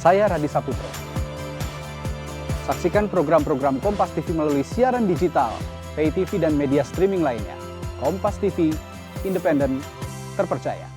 Saya Radhi Saputro. Saksikan program-program Kompas TV melalui siaran digital, pay TV dan media streaming lainnya. Kompas TV, independen, terpercaya.